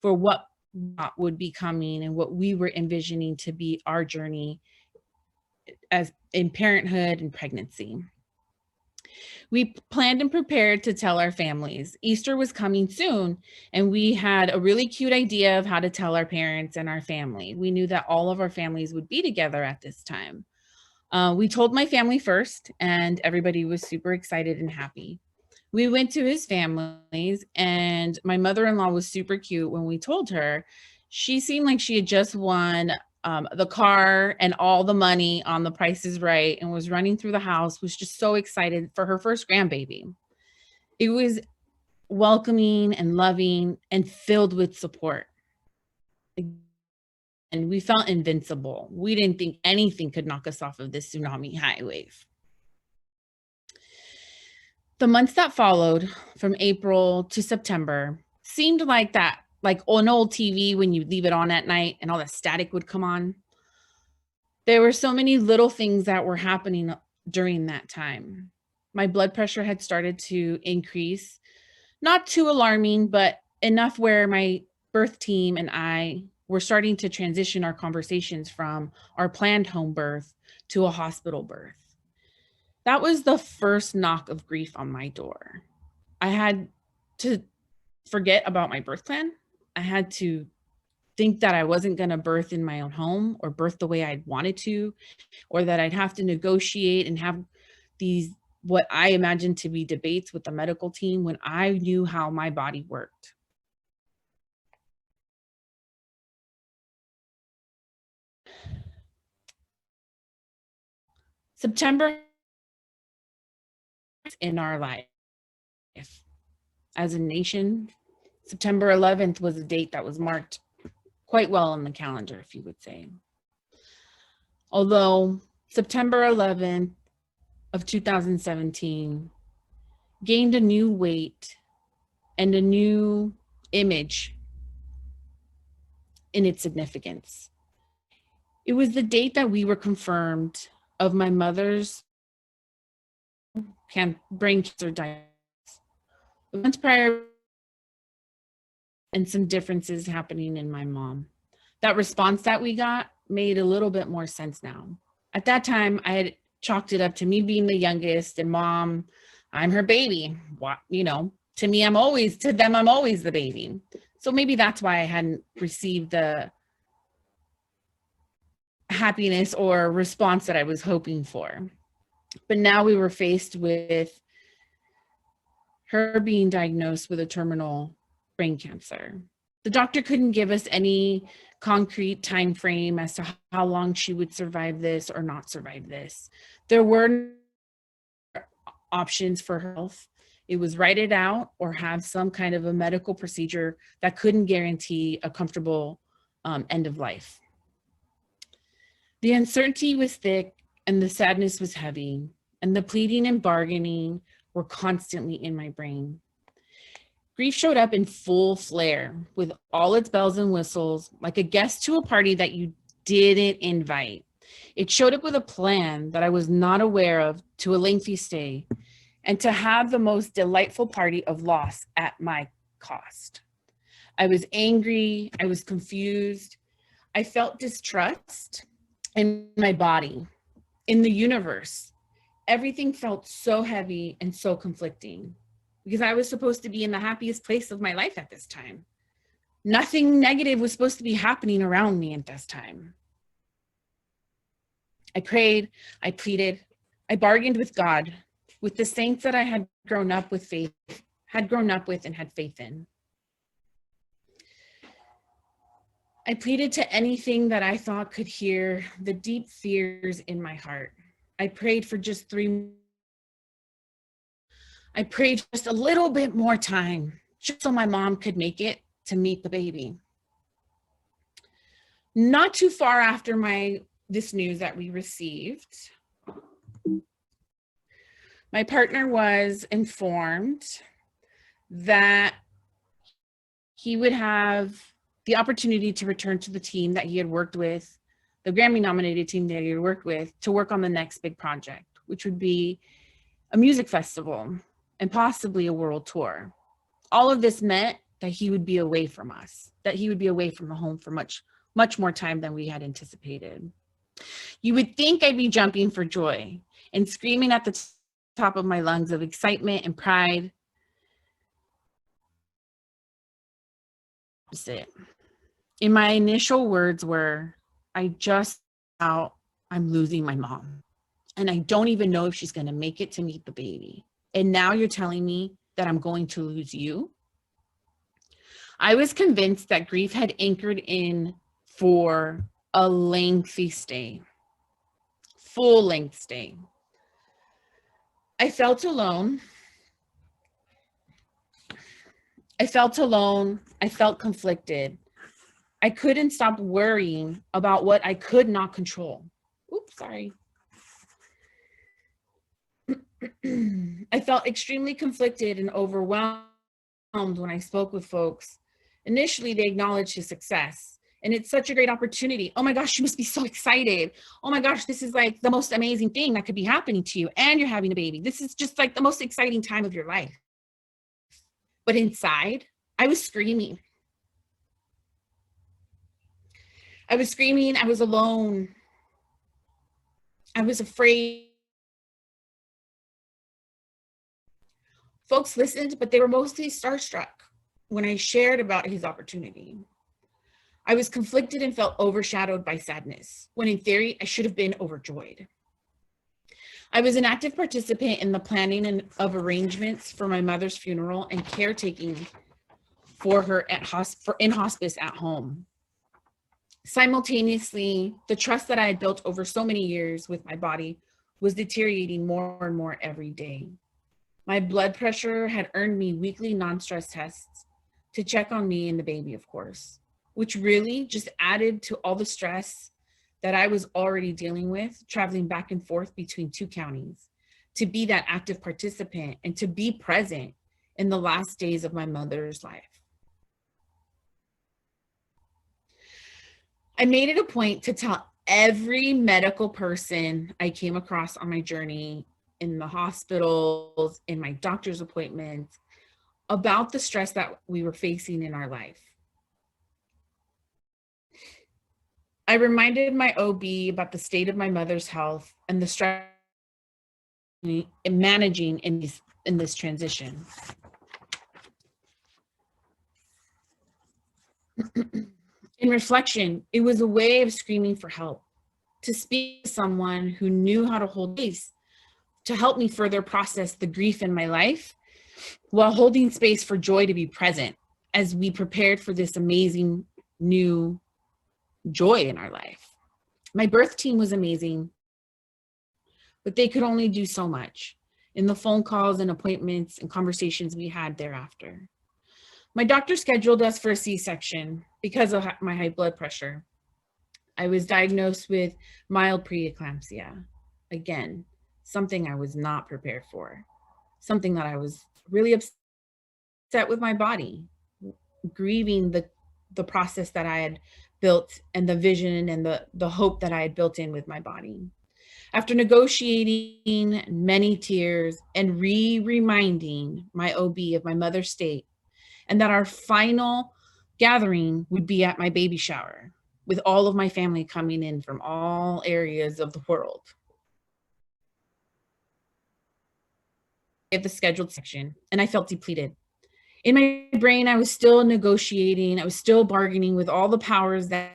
for what would be coming and what we were envisioning to be our journey as in parenthood and pregnancy. We planned and prepared to tell our families. Easter was coming soon, and we had a really cute idea of how to tell our parents and our family. We knew that all of our families would be together at this time. We told my family first, and everybody was super excited and happy. We went to his families, and my mother-in-law was super cute when we told her. She seemed like she had just won the car and all the money on The Price is Right, and was running through the house, was just so excited for her first grandbaby. It was welcoming and loving and filled with support. And we felt invincible. We didn't think anything could knock us off of this tsunami high wave. The months that followed, from April to September, seemed like that, like on old TV when you leave it on at night and all the static would come on. There were so many little things that were happening during that time. My blood pressure had started to increase, not too alarming, but enough where my birth team and I were starting to transition our conversations from our planned home birth to a hospital birth. That was the first knock of grief on my door. I had to forget about my birth plan. I had to think that I wasn't going to birth in my own home or birth the way I'd wanted to, or that I'd have to negotiate and have these, what I imagined to be debates with the medical team when I knew how my body worked. September in our life. As a nation, September 11th was a date that was marked quite well on the calendar, if you would say. Although September 11th of 2017 gained a new weight and a new image in its significance. It was the date that we were confirmed of my mother's brain cancer diagnosis. The months prior, and some differences happening in my mom. That response that we got made a little bit more sense now. At that time, I had chalked it up to me being the youngest and mom, I'm her baby. What, you know, to me, to them, I'm always the baby. So maybe that's why I hadn't received the happiness or response that I was hoping for. But now we were faced with her being diagnosed with a terminal brain cancer. The doctor couldn't give us any concrete time frame as to how long she would survive this or not survive this. There were options for her health. It was write it out or have some kind of a medical procedure that couldn't guarantee a comfortable end of life. The uncertainty was thick and the sadness was heavy, and the pleading and bargaining were constantly in my brain. Grief showed up in full flare with all its bells and whistles, like a guest to a party that you didn't invite. It showed up with a plan that I was not aware of, to a lengthy stay, and to have the most delightful party of loss at my cost. I was angry, I was confused, I felt distrust in my body, in the universe. Everything felt so heavy and so conflicting because I was supposed to be in the happiest place of my life at this time. Nothing negative was supposed to be happening around me at this time. I prayed, I pleaded, I bargained with God, with the saints that I had grown up with and had faith in. I pleaded to anything that I thought could hear the deep fears in my heart. I prayed for just 3. I prayed just a little bit more time, just so my mom could make it to meet the baby. Not too far after this news that we received, my partner was informed that he would have the opportunity to return to the team that he had worked with, the Grammy-nominated team that he had worked with, to work on the next big project, which would be a music festival and possibly a world tour. All of this meant that he would be away from us, that he would be away from the home for much, much more time than we had anticipated. You would think I'd be jumping for joy and screaming at the top of my lungs of excitement and pride. In my initial words were, I just out, I'm losing my mom. And I don't even know if she's going to make it to meet the baby. And now you're telling me that I'm going to lose you? I was convinced that grief had anchored in for a lengthy stay, full length stay. I felt alone. I felt conflicted. I couldn't stop worrying about what I could not control. Oops, sorry. I felt extremely conflicted and overwhelmed when I spoke with folks. Initially, they acknowledged his success, and it's such a great opportunity. Oh my gosh, you must be so excited. Oh my gosh, this is like the most amazing thing that could be happening to you, and you're having a baby. This is just like the most exciting time of your life. But inside, I was screaming. I was alone. I was afraid. Folks listened, but they were mostly starstruck when I shared about his opportunity. I was conflicted and felt overshadowed by sadness, when in theory, I should have been overjoyed. I was an active participant in the planning of arrangements for my mother's funeral and caretaking for her in hospice at home. Simultaneously, the trust that I had built over so many years with my body was deteriorating more and more every day. My blood pressure had earned me weekly non-stress tests to check on me and the baby, of course, which really just added to all the stress that I was already dealing with, traveling back and forth between 2 counties, to be that active participant and to be present in the last days of my mother's life. I made it a point to tell every medical person I came across on my journey, in the hospitals, in my doctor's appointments, about the stress that we were facing in our life. I reminded my OB about the state of my mother's health and the stress in managing in this transition. In reflection, it was a way of screaming for help, to speak to someone who knew how to hold space, to help me further process the grief in my life while holding space for joy to be present as we prepared for this amazing new joy in our life. My birth team was amazing, but they could only do so much in the phone calls and appointments and conversations we had thereafter. My doctor scheduled us for a C-section because of my high blood pressure. I was diagnosed with mild preeclampsia. Again, something I was not prepared for, something that I was really upset with my body, grieving the process that I had built and the vision and the hope that I had built in with my body. After negotiating many tears and reminding my OB of my mother's state and that our final gathering would be at my baby shower with all of my family coming in from all areas of the world. At the scheduled section, and I felt depleted. In my brain, I was still negotiating, I was still bargaining with all the powers that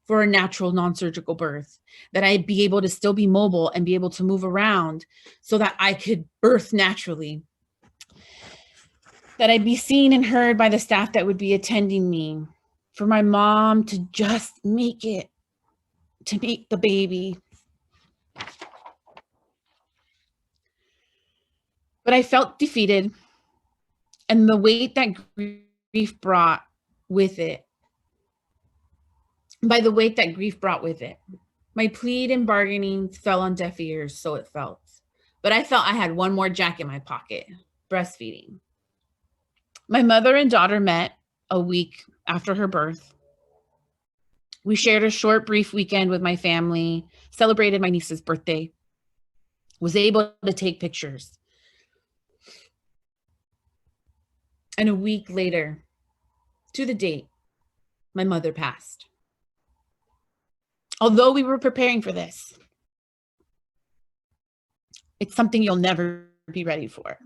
for a natural non-surgical birth, that I'd be able to still be mobile and be able to move around so that I could birth naturally, that I'd be seen and heard by the staff that would be attending me, for my mom to just make it, to meet the baby. But I felt defeated, and the weight that grief brought with it, by the weight that grief brought with it. My plead and bargaining fell on deaf ears, so it felt. But I felt I had one more jack in my pocket, breastfeeding. My mother and daughter met a week after her birth. We shared a short, brief weekend with my family, celebrated my niece's birthday, was able to take pictures. And a week later, to the date, my mother passed. Although we were preparing for this, it's something you'll never be ready for.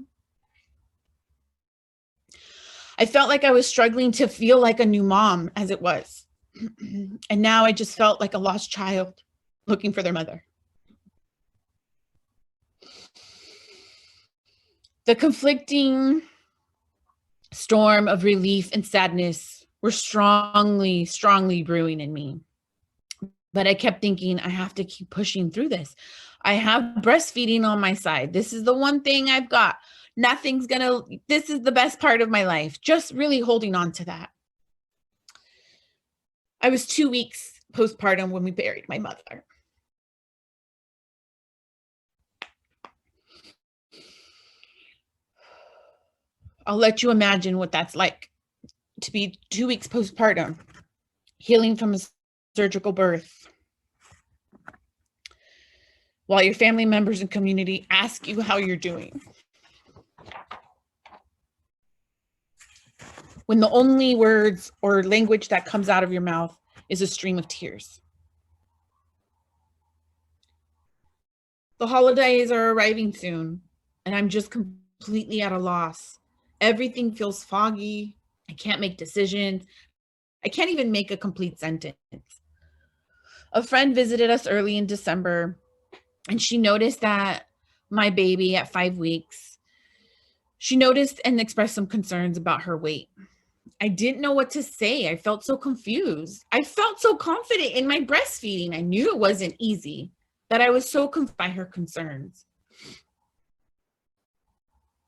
I felt like I was struggling to feel like a new mom as it was. And now I just felt like a lost child looking for their mother. The conflicting storm of relief and sadness were strongly, strongly brewing in me. But I kept thinking, I have to keep pushing through this. I have breastfeeding on my side. This is the one thing I've got. This is the best part of my life. Just really holding on to that. I was 2 weeks postpartum when we buried my mother. I'll let you imagine what that's like to be 2 weeks postpartum, healing from a surgical birth, while your family members and community ask you how you're doing. When the only words or language that comes out of your mouth is a stream of tears. The holidays are arriving soon, and I'm just completely at a loss. Everything feels foggy. I can't make decisions. I can't even make a complete sentence. A friend visited us early in December, and she noticed that my baby at 5 weeks, she noticed and expressed some concerns about her weight. I didn't know what to say. I felt so confused. I felt so confident in my breastfeeding. I knew it wasn't easy, that I was so confused by her concerns.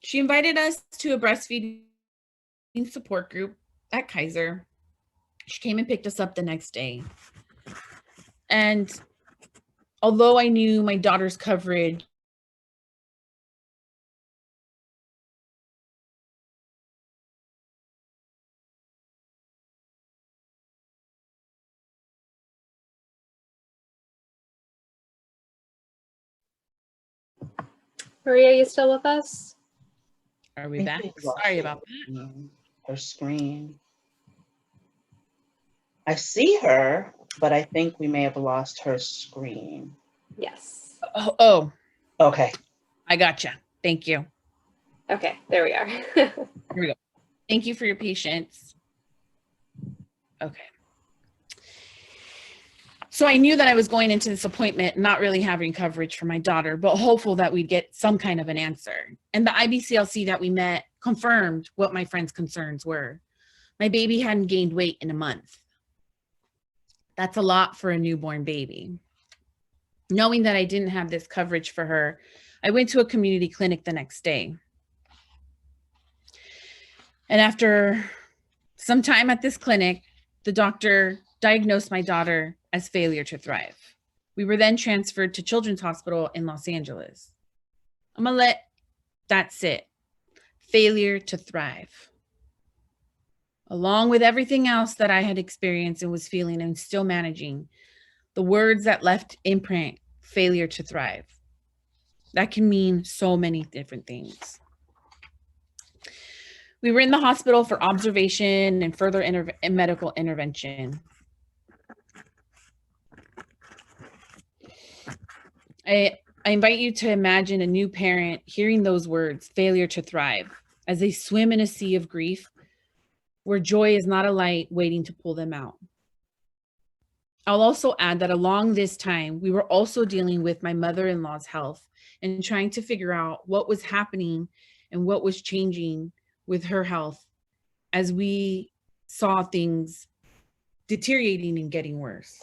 She invited us to a breastfeeding support group at Kaiser. She came and picked us up the next day. And although I knew my daughter's coverage Maria, you still with us? Are we back? Sorry about that. Her screen. I see her, but I think we may have lost her screen. Yes. Oh. Okay. I gotcha. Thank you. Okay, there we are. Here we go. Thank you for your patience. Okay. So I knew that I was going into this appointment not really having coverage for my daughter, but hopeful that we'd get some kind of an answer. And the IBCLC that we met confirmed what my friend's concerns were. My baby hadn't gained weight in a month. That's a lot for a newborn baby. Knowing that I didn't have this coverage for her, I went to a community clinic the next day. And after some time at this clinic, the doctor diagnosed my daughter as failure to thrive. We were then transferred to Children's Hospital in Los Angeles. I'm gonna let that sit. Failure to thrive. Along with everything else that I had experienced and was feeling and still managing, the words that left imprint, failure to thrive. That can mean so many different things. We were in the hospital for observation and further medical intervention. I invite you to imagine a new parent hearing those words, failure to thrive, as they swim in a sea of grief where joy is not a light waiting to pull them out. I'll also add that along this time, we were also dealing with my mother-in-law's health and trying to figure out what was happening and what was changing with her health as we saw things deteriorating and getting worse.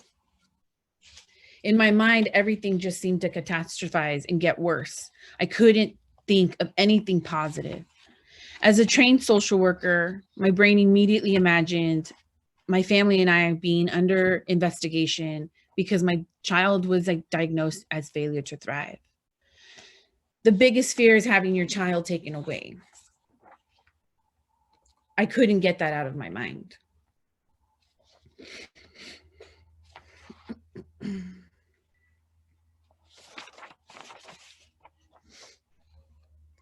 In my mind, everything just seemed to catastrophize and get worse. I couldn't think of anything positive. As a trained social worker, my brain immediately imagined my family and I being under investigation because my child was diagnosed as failure to thrive. The biggest fear is having your child taken away. I couldn't get that out of my mind.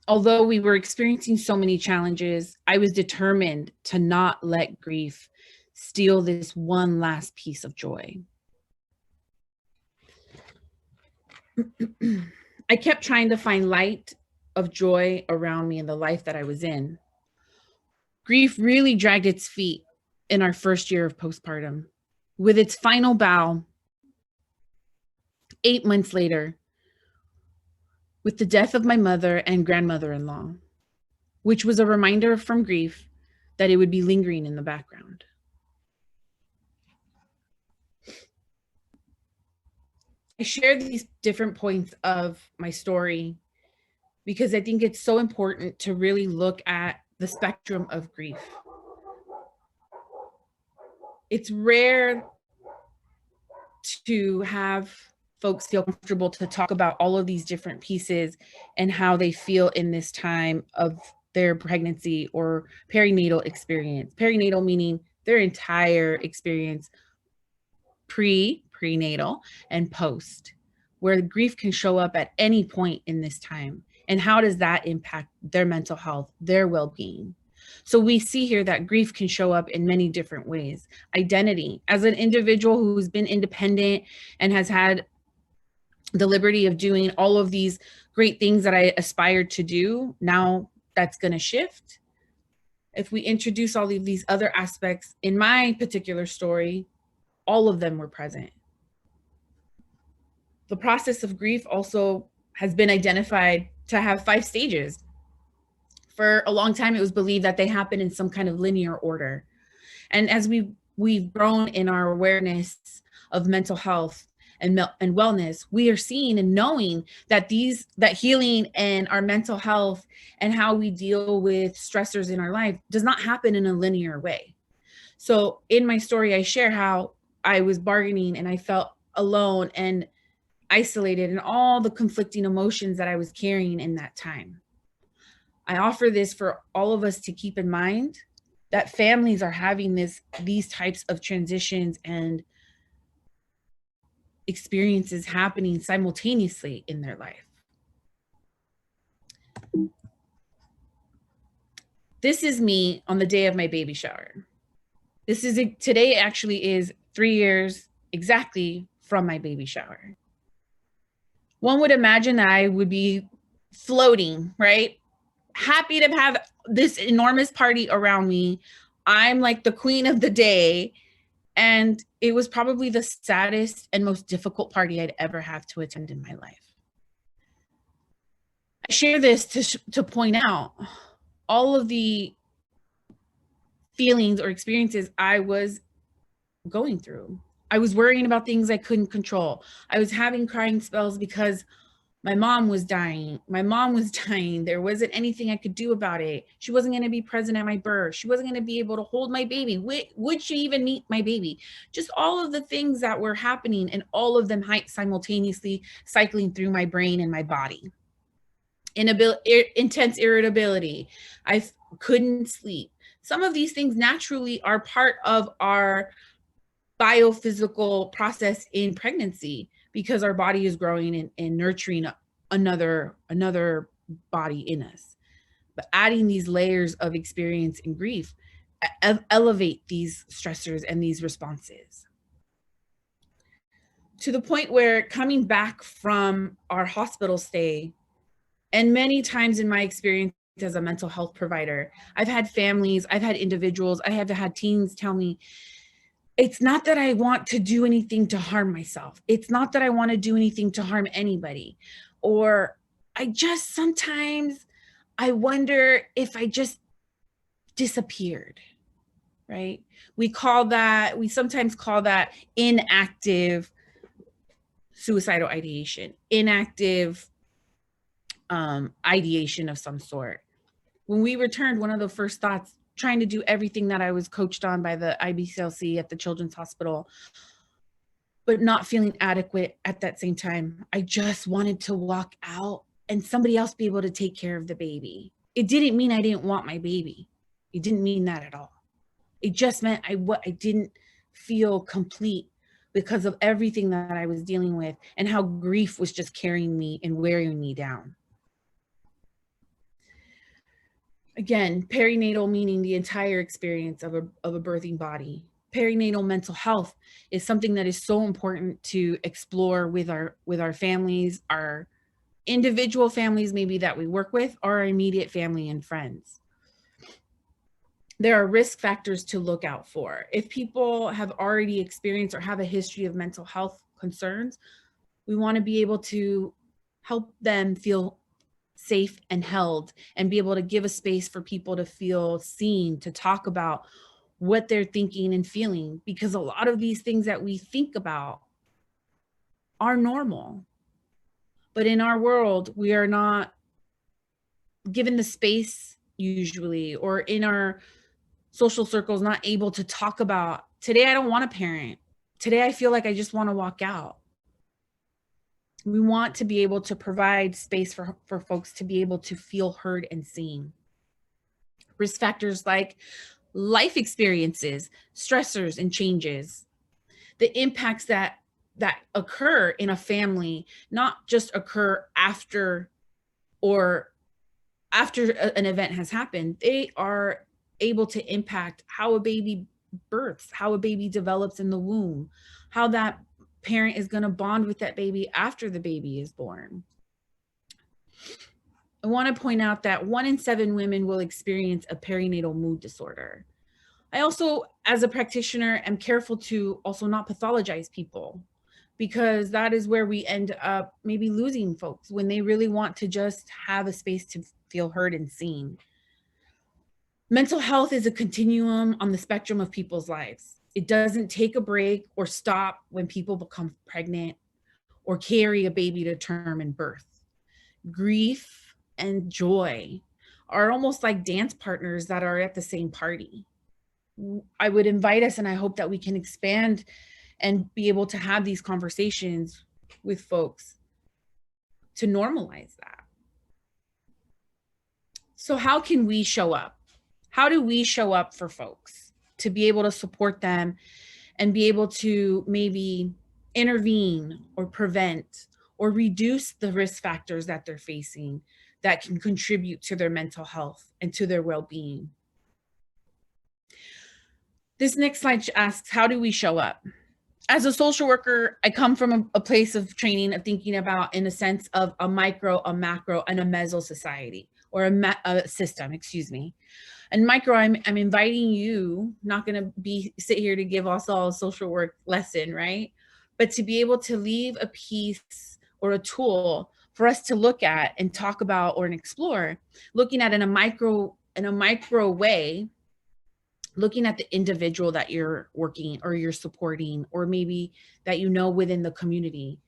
Although we were experiencing so many challenges, I was determined to not let grief steal this one last piece of joy. I kept trying to find light of joy around me in the life that I was in. Grief really dragged its feet in our first year of postpartum. With its final bow, 8 months later, with the death of my mother and grandmother-in-law, which was a reminder from grief that it would be lingering in the background. I share these different points of my story because I think it's so important to really look at the spectrum of grief. It's rare to have folks feel comfortable to talk about all of these different pieces and how they feel in this time of their pregnancy or perinatal experience. Perinatal meaning their entire experience prenatal and post, where grief can show up at any point in this time. And how does that impact their mental health, their well-being? So we see here that grief can show up in many different ways. Identity, as an individual who's been independent and has had the liberty of doing all of these great things that I aspired to do, now that's going to shift. If we introduce all of these other aspects, in my particular story, all of them were present. The process of grief also has been identified to have 5 stages. For a long time, it was believed that they happen in some kind of linear order. And as we've grown in our awareness of mental health and wellness, we are seeing and knowing that that healing and our mental health and how we deal with stressors in our life does not happen in a linear way. So in my story, I share how I was bargaining and I felt alone and isolated and all the conflicting emotions that I was carrying in that time. I offer this for all of us to keep in mind that families are having these types of transitions and experiences happening simultaneously in their life. This is me on the day of my baby shower. Today actually is 3 years exactly from my baby shower. One would imagine that I would be floating, right? Happy to have this enormous party around me. I'm like the queen of the day. And it was probably the saddest and most difficult party I'd ever have to attend in my life. I share this to point out all of the feelings or experiences I was going through. I was worrying about things I couldn't control. I was having crying spells because my mom was dying. There wasn't anything I could do about it. She wasn't going to be present at my birth. She wasn't going to be able to hold my baby. Would she even meet my baby? Just all of the things that were happening and all of them simultaneously cycling through my brain and my body. Intense irritability. I couldn't sleep. Some of these things naturally are part of our biophysical process in pregnancy because our body is growing and nurturing another body in us. But adding these layers of experience and grief elevate these stressors and these responses. To the point where coming back from our hospital stay, and many times in my experience as a mental health provider, I've had families, I've had individuals, I have had teens tell me, it's not that I want to do anything to harm myself. It's not that I want to do anything to harm anybody. Or sometimes I wonder if I just disappeared, right? We sometimes call that inactive suicidal ideation, inactive ideation of some sort. When we returned, one of the first thoughts, trying to do everything that I was coached on by the IBCLC at the Children's Hospital, but not feeling adequate at that same time. I just wanted to walk out and somebody else be able to take care of the baby. It didn't mean I didn't want my baby. It didn't mean that at all. It just meant I didn't feel complete because of everything that I was dealing with and how grief was just carrying me and wearing me down. Again, perinatal meaning the entire experience of a birthing body. Perinatal mental health is something that is so important to explore with our families, our individual families maybe that we work with, or our immediate family and friends. There are risk factors to look out for. If people have already experienced or have a history of mental health concerns, we want to be able to help them feel safe and held and be able to give a space for people to feel seen, to talk about what they're thinking and feeling, because a lot of these things that we think about are normal. But in our world, we are not given the space usually, or in our social circles, not able to talk about, today I don't want a parent. Today I feel like I just want to walk out. We want to be able to provide space for folks to be able to feel heard and seen. Risk factors like life experiences, stressors and changes, the impacts that occur in a family, not just occur after an event has happened. They are able to impact how a baby births, how a baby develops in the womb, how that parent is going to bond with that baby after the baby is born. I want to point out that 1 in 7 women will experience a perinatal mood disorder. I also, as a practitioner, am careful to also not pathologize people, because that is where we end up maybe losing folks when they really want to just have a space to feel heard and seen. Mental health is a continuum on the spectrum of people's lives. It doesn't take a break or stop when people become pregnant or carry a baby to term and birth. Grief and joy are almost like dance partners that are at the same party. I would invite us, and I hope that we can expand and be able to have these conversations with folks to normalize that. So how can we show up? How do we show up for folks to be able to support them and be able to maybe intervene or prevent or reduce the risk factors that they're facing that can contribute to their mental health and to their well-being? This next slide asks, how do we show up? As a social worker, I come from a place of training of thinking about, in a sense, of a micro, a macro, and a meso society, or a system, excuse me. And micro, I'm inviting you, not going to sit here to give us all a social work lesson, right? But to be able to leave a piece or a tool for us to look at and talk about or explore, looking at in a micro way, looking at the individual that you're working or you're supporting, or maybe that you know within the community.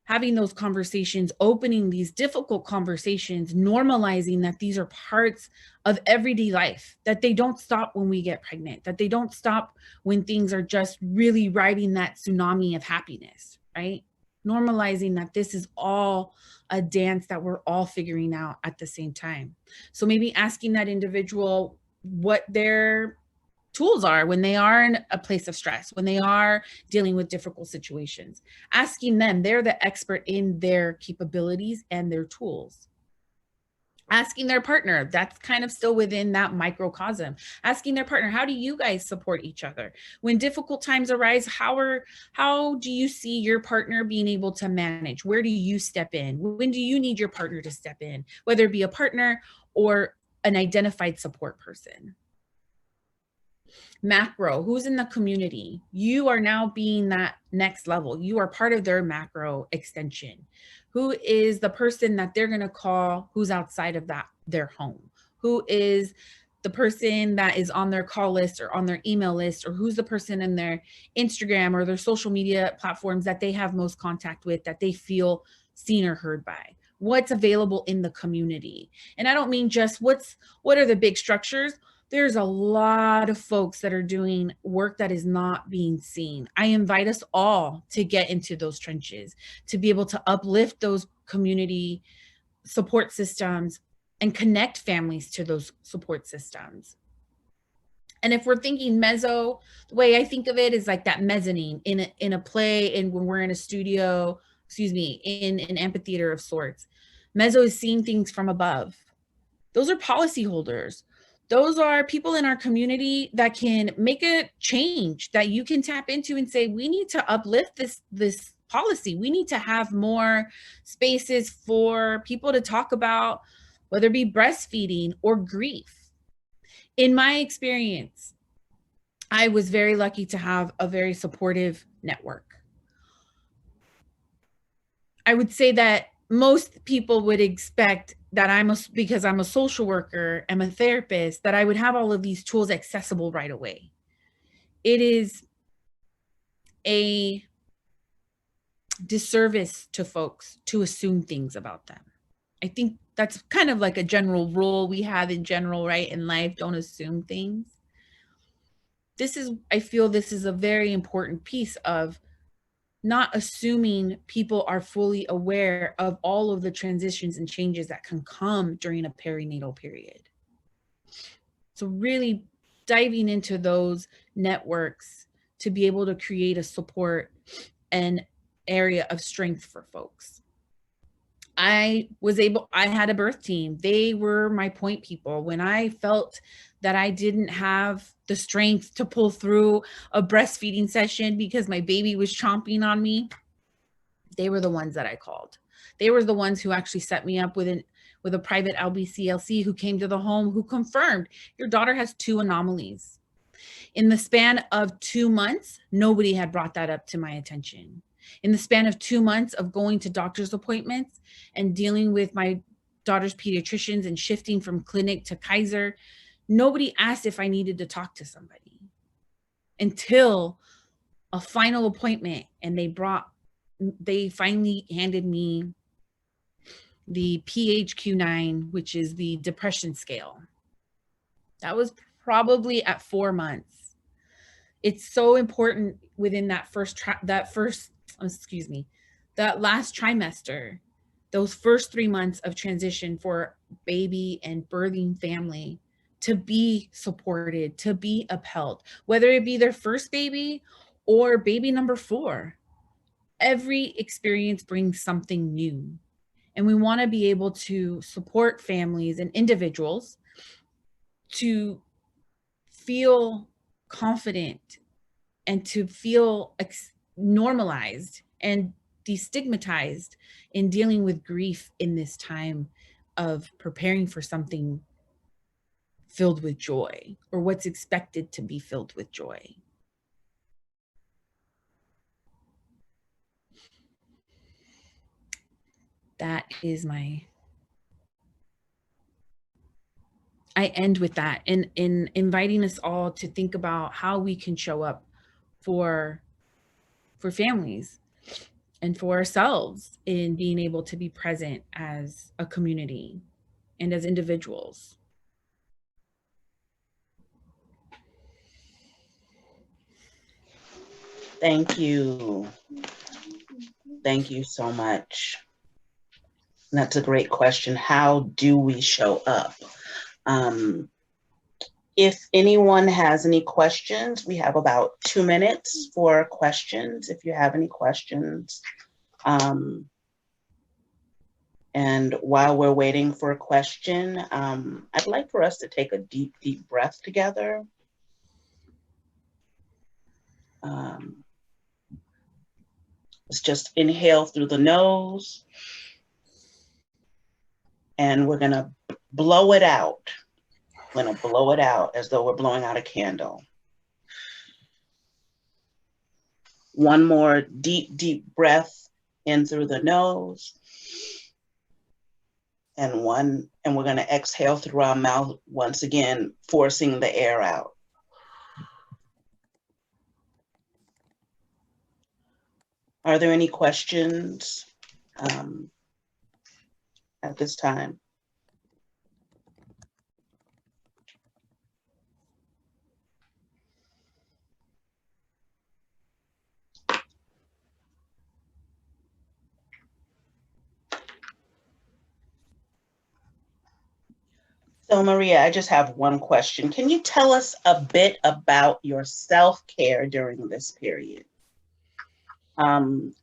Having those conversations, opening these difficult conversations, normalizing that these are parts of everyday life, that they don't stop when we get pregnant, that they don't stop when things are just really riding that tsunami of happiness, right? Normalizing that this is all a dance that we're all figuring out at the same time. So maybe asking that individual what their tools are when they are in a place of stress, when they are dealing with difficult situations, asking them, they're the expert in their capabilities and their tools. Asking their partner, that's kind of still within that microcosm. Asking their partner, how do you guys support each other? When difficult times arise, how do you see your partner being able to manage? Where do you step in? When do you need your partner to step in? Whether it be a partner or an identified support person. Macro, who's in the community? You are now being that next level. You are part of their macro extension. Who is the person that they're going to call who's outside of their home? Who is the person that is on their call list or on their email list, or who's the person in their Instagram or their social media platforms that they have most contact with, that they feel seen or heard by? What's available in the community? And I don't mean just what are the big structures. There's a lot of folks that are doing work that is not being seen. I invite us all to get into those trenches, to be able to uplift those community support systems and connect families to those support systems. And if we're thinking meso, the way I think of it is like that mezzanine in a play, and when we're in a studio, in an amphitheater of sorts. Meso is seeing things from above. Those are policyholders. Those are people in our community that can make a change that you can tap into and say, we need to uplift this policy. We need to have more spaces for people to talk about, whether it be breastfeeding or grief. In my experience, I was very lucky to have a very supportive network. I would say that most people would expect that because I'm a social worker, I'm a therapist, that I would have all of these tools accessible right away. It is a disservice to folks to assume things about them. I think that's kind of like a general rule we have in general, right? In life, don't assume things. I feel this is a very important piece of not assuming people are fully aware of all of the transitions and changes that can come during a perinatal period. So really diving into those networks to be able to create a support and area of strength for folks. I had a birth team. They were my point people. When I felt that I didn't have the strength to pull through a breastfeeding session because my baby was chomping on me, they were the ones that I called. They were the ones who actually set me up with a private LBCLC who came to the home, who confirmed your daughter has 2 anomalies. In the span of 2 months, nobody had brought that up to my attention. In the span of 2 months of going to doctor's appointments and dealing with my daughter's pediatricians and shifting from clinic to Kaiser, nobody asked if I needed to talk to somebody until a final appointment. And they finally handed me the PHQ-9, which is the depression scale. That was probably at 4 months. It's so important within that last trimester, those first 3 months of transition for baby and birthing family to be supported, to be upheld, whether it be their first baby or baby number 4. Every experience brings something new. And we want to be able to support families and individuals to feel confident and to feel normalized and destigmatized in dealing with grief in this time of preparing for something filled with joy, or what's expected to be filled with joy. That is I end with that in inviting us all to think about how we can show up for families and for ourselves in being able to be present as a community and as individuals. Thank you. Thank you so much. That's a great question. How do we show up? If anyone has any questions, we have about 2 minutes for questions, if you have any questions. And while we're waiting for a question, I'd like for us to take a deep, deep breath together. Let's just inhale through the nose. And we're gonna blow it out. We're gonna blow it out as though we're blowing out a candle. One more deep, deep breath in through the nose. And we're gonna exhale through our mouth once again, forcing the air out. Are there any questions at this time? So Maria, I just have one question. Can you tell us a bit about your self-care during this period?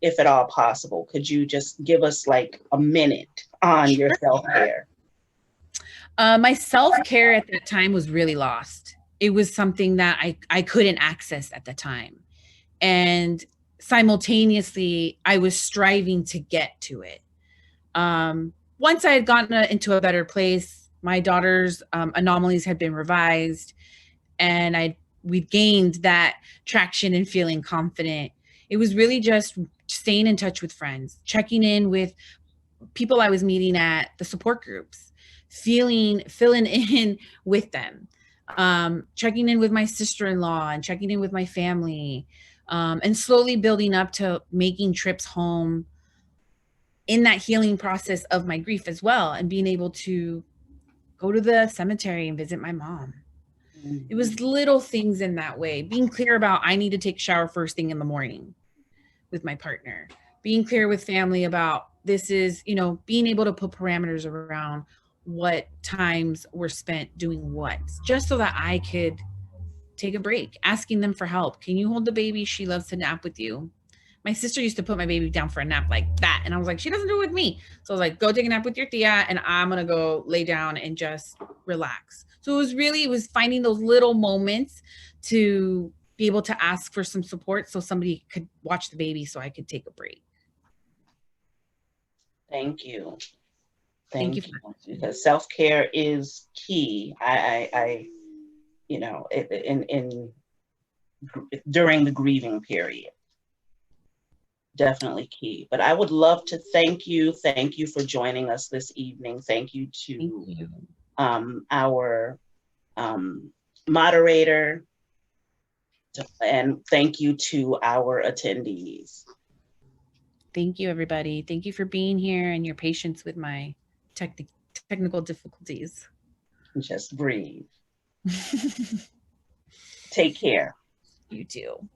If at all possible, could you just give us like a minute on your self-care? My self-care at that time was really lost. It was something that I couldn't access at the time. And simultaneously, I was striving to get to it. Once I had gotten into a better place, my daughter's anomalies had been revised, and we gained that traction and feeling confident. It was really just staying in touch with friends, checking in with people I was meeting at the support groups, filling in with them, checking in with my sister-in-law and checking in with my family, and slowly building up to making trips home in that healing process of my grief as well, and being able to go to the cemetery and visit my mom. It was little things in that way, being clear about I need to take a shower first thing in the morning with my partner, being clear with family about this is, being able to put parameters around what times were spent doing what, just so that I could take a break, asking them for help. Can you hold the baby? She loves to nap with you. My sister used to put my baby down for a nap like that. And I was like, she doesn't do it with me. So I was like, go take a nap with your tia, and I'm going to go lay down and just relax. So it was finding those little moments to be able to ask for some support so somebody could watch the baby so I could take a break. Thank you. Thank you. Because self-care is key. During the grieving period, definitely key. But I would love to thank you. Thank you for joining us this evening. Thank you to our moderator, and thank you to our attendees. Thank you, everybody. Thank you for being here and your patience with my technical difficulties. Just breathe. Take care. You too.